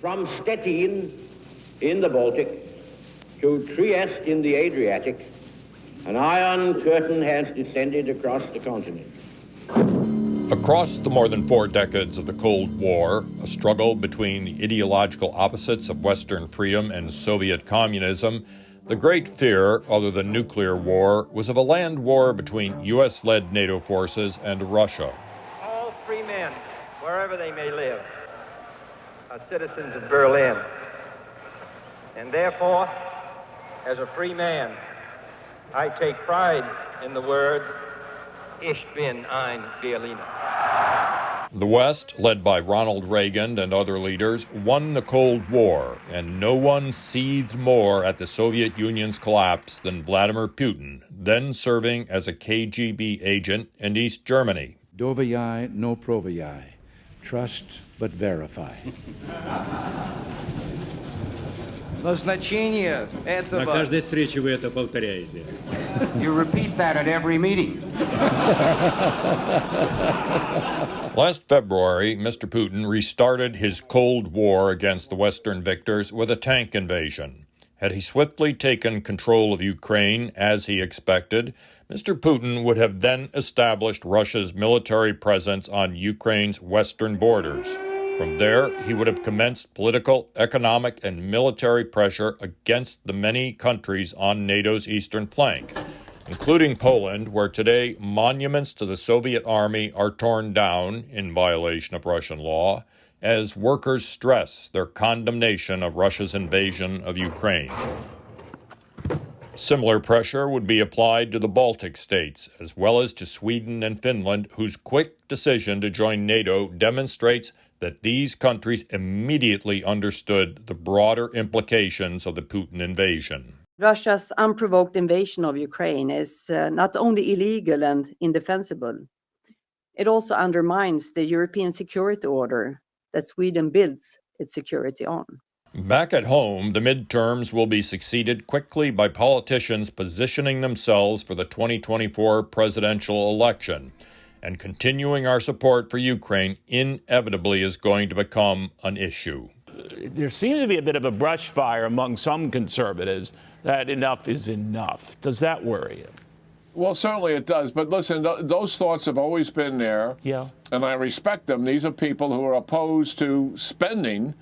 From Stettin in the Baltic to Trieste in the Adriatic, an iron curtain has descended across the continent. Across the more than 4 decades of the Cold War, a struggle between the ideological opposites of Western freedom and Soviet communism, the great fear, other than nuclear war, was of a land war between U.S.-led NATO forces and Russia. All free men, wherever they may live, are citizens of Berlin. And therefore, as a free man, I take pride in the words, Ich bin ein Berliner. The West, led by Ronald Reagan and other leaders, won the Cold War, and no one seethed more at the Soviet Union's collapse than Vladimir Putin, then serving as a KGB agent in East Germany. Doверяй, no проверяй. Trust but verify. Но значение этого... На каждой встрече вы это повторяете. You repeat that at every meeting. Last February, Mr. Putin restarted his Cold War against the Western victors with a tank invasion. Had he swiftly taken control of Ukraine, as he expected, Mr. Putin would have then established Russia's military presence on Ukraine's western borders. From there, he would have commenced political, economic, and military pressure against the many countries on NATO's eastern flank, including Poland, where today monuments to the Soviet army are torn down in violation of Russian law, as workers stress their condemnation of Russia's invasion of Ukraine. Similar pressure would be applied to the Baltic states, as well as to Sweden and Finland, whose quick decision to join NATO demonstrates that these countries immediately understood the broader implications of the Putin invasion. Russia's unprovoked invasion of Ukraine is not only illegal and indefensible, it also undermines the European security order that Sweden builds its security on. Back at home, the midterms will be succeeded quickly by politicians positioning themselves for the 2024 presidential election. And continuing our support for Ukraine inevitably is going to become an issue. There seems to be a bit of a brush fire among some conservatives that enough is enough. Does that worry you? Well, certainly it does. But listen, those thoughts have always been there. Yeah. And I respect them. These are people who are opposed to spending,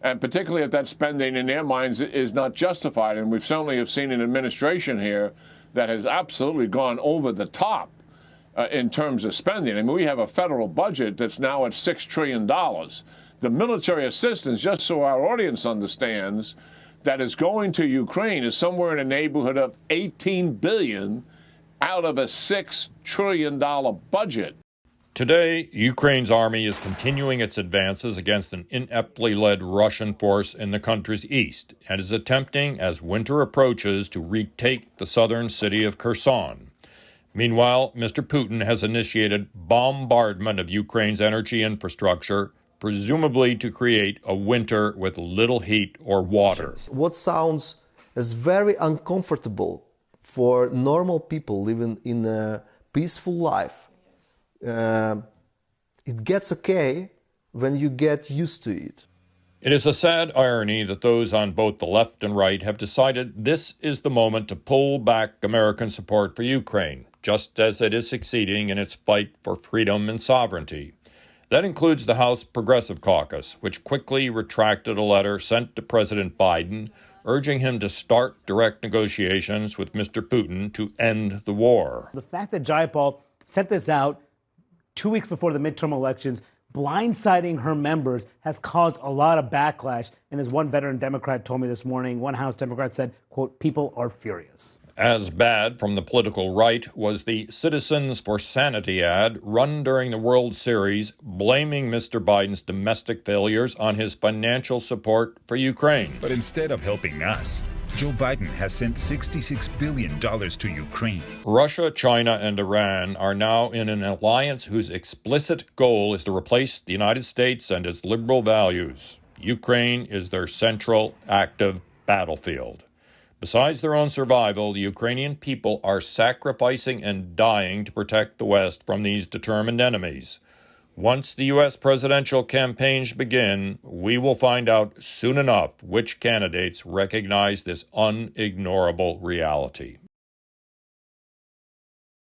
and particularly if that spending in their minds is not justified. And we've certainly have seen an administration here that has absolutely gone over the top in terms of spending. I mean, we have a federal budget that's now at $6 trillion. The military assistance, just so our audience understands, that is going to Ukraine is somewhere in the neighborhood of $18 billion out of a $6 trillion budget. Today, Ukraine's army is continuing its advances against an ineptly led Russian force in the country's east and is attempting, as winter approaches, to retake the southern city of Kherson. Meanwhile, Mr. Putin has initiated bombardment of Ukraine's energy infrastructure, presumably to create a winter with little heat or water. What sounds as very uncomfortable for normal people living in a peaceful life, it gets okay when you get used to it. It is a sad irony that those on both the left and right have decided this is the moment to pull back American support for Ukraine, just as it is succeeding in its fight for freedom and sovereignty. That includes the House Progressive Caucus, which quickly retracted a letter sent to President Biden urging him to start direct negotiations with Mr. Putin to end the war. The fact that Jayapal sent this out 2 weeks before the midterm elections, blindsiding her members, has caused a lot of backlash. And as one veteran Democrat told me this morning, one House Democrat said, quote, people are furious. As bad from the political right was the Citizens for Sanity ad run during the World Series, blaming Mr. Biden's domestic failures on his financial support for Ukraine. But instead of helping us, Joe Biden has sent $66 billion to Ukraine. Russia, China, and Iran are now in an alliance whose explicit goal is to replace the United States and its liberal values. Ukraine is their central, active battlefield. Besides their own survival, the Ukrainian people are sacrificing and dying to protect the West from these determined enemies. Once the U.S. presidential campaigns begin, we will find out soon enough which candidates recognize this unignorable reality.